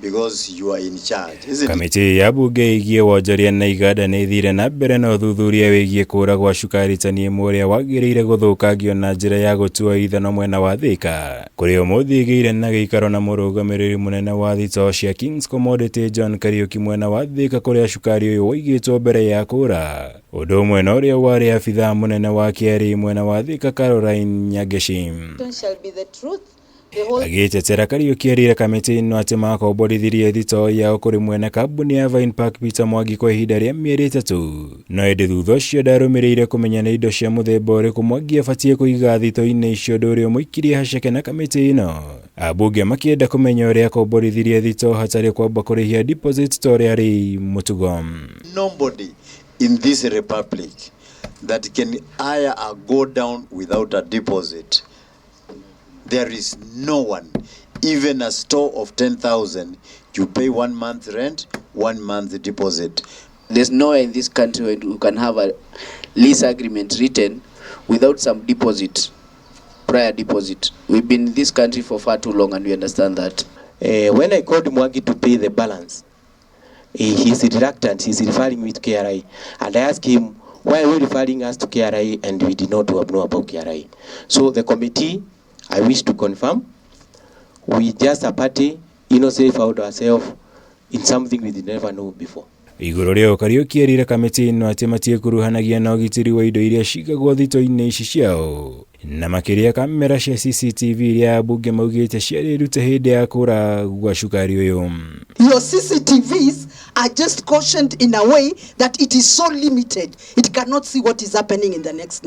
because you are in charge, isn't it? Kamiti ya bunge igie wonjoria na iganda nĩ thire na mbere na ũthuthuria wĩgiĩ kũũra gwa cukari tani ũrĩa wagĩrĩire gũthũkangio na njĩra ya gũtua ithano mwena wa Thika. Kũrĩ ũmũthĩ ĩgĩire na gĩikaro na mũrũgamĩrĩri mũnene wa thitoo cia Kings Commodity John KARIUKI mwena wa Thika kũrĩa cukari ũyũ waigĩtwo mbere ya kũũra. Ũndũ ũmwe na ũrĩa warĩ abithaa mũnene wa KRA mwena wa Thika Caroline Nyageshim. Agĩtetera KARIUKI erire kamĩtĩ ĩno atĩ makomborithirie thitoo yao kũrĩ mwene kambuni ya Vine Park Peter Mwangi kwa ihinda rĩa mĩeri 3. No ĩndĩ thutha ũcio ndarũmĩrĩire kũmenya nĩ indo cia mũthemba ũrĩkũ Mwangi abatiĩ kũiga thitoo-inĩ icio, ũndũ ũrĩa mũikirie HACEKE na kamĩtĩ ĩno. Ambunge makĩenda kũmenya ũrĩa akomborithirie thitoo hatarĩ kwamba kũrĩhia deposit ta ũrĩa arĩ mũtugo. Nobody in this republic that can hire a go down without a deposit. There is no one. Even a store of 10,000, you pay 1 month rent, 1 month deposit. There's nowhere in this country where you can have a lease agreement written without some deposit, prior deposit. We've been in this country for far too long and we understand that. When I called Mwangi to pay the balance, he's reluctant, he's referring me to KRI. And I asked him, why are you referring us to KRI and we did not know about KRI? So the committee, I wish to confirm, we just a party, innocent found ourselves in something we did never know before. Igũrũ rĩo KARIUKI erire kamĩtĩ ĩno atĩ matiĩkuruhanagia na ũgitĩri wa indo iria cigagwo thitoo-inĩ ici ciao. Na makĩria kamera cia CCTV iria ambunge maugĩte ciarĩrute hĩndĩ ya kũũra gwa cukari ũyũ. Your CCTVs are just cautioned in a way that it is so limited. It cannot see what is happening in the next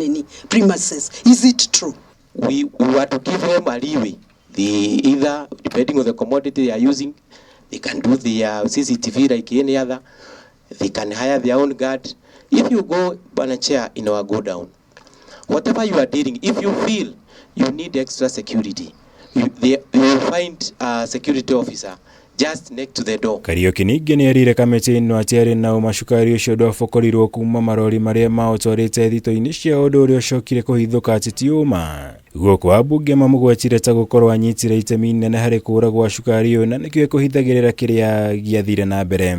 premises. Is it true? We want to give them a leeway. They either, depending on the commodity they are using, they can do the CCTV like any other. They can hire their own guard. If you go chair in our go down, whatever you are dealing, if you feel you need extra security, you will find a security officer just next to the door. KARIUKI ningĩ nĩ erire kamĩtĩ ĩno atĩ arĩ na macukari ũcio ndwabokorirwo kuma marori marĩa maũtwarĩte thitoo-inĩ cia, ũndũ ũrĩa ũcokire kũhithũka atĩ ti ũma. Gũkũ ambunge mamũgwetire ta gũkorwo anyitire itemi inene harĩ kũũra gwa cukari ũyũ na nĩkĩo kũhithagĩrĩra kĩrĩa gĩathire na mbere.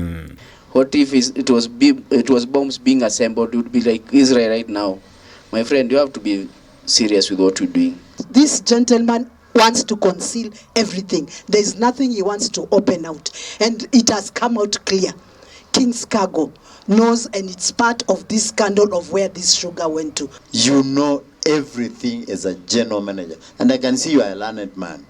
What if it was bombs being assembled? It would be like Israel right now. My friend, you have to be serious with what you're doing. This gentleman wants to conceal everything. There is nothing he wants to open out. And it has come out clear. King's Cargo knows, and it's part of this scandal of where this sugar went to. You know everything as a general manager. And I can see you are a learned man.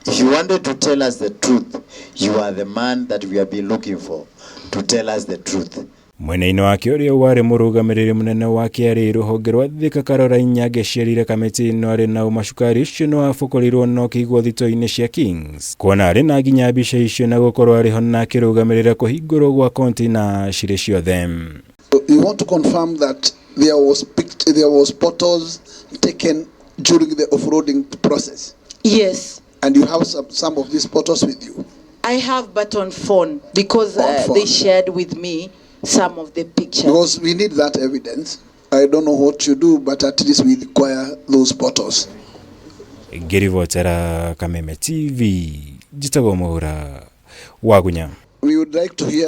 If you wanted to tell us the truth, you are the man that we have been looking for to tell us the truth. Mwena-inĩ wake ũrĩa warĩ mũrũgamĩrĩri mũnene wa KRA rũhonge rwa Thika Caroline Nyageshim erire kamĩtĩ ĩno arĩ na macukari ũcio no abokorirwo no kĩigwo thitoo-inĩ cia Kings, kuona arĩ na nginya mbica icio na gũkorwo arĩ ho na akĩrũgamĩrĩra kũhingũrwo gwa container cirĩ ciothe. We want to confirm that there was photos taken during the off-roading process. Yes. And you have some of these photos with you? I have, but on phone, because they shared with me some of the pictures. Because we need that evidence. I don't know what you do, but at least we require those photos. Ngĩribotera Kameme TV, njitagwo Mũhũra Wagunya. We would like to hear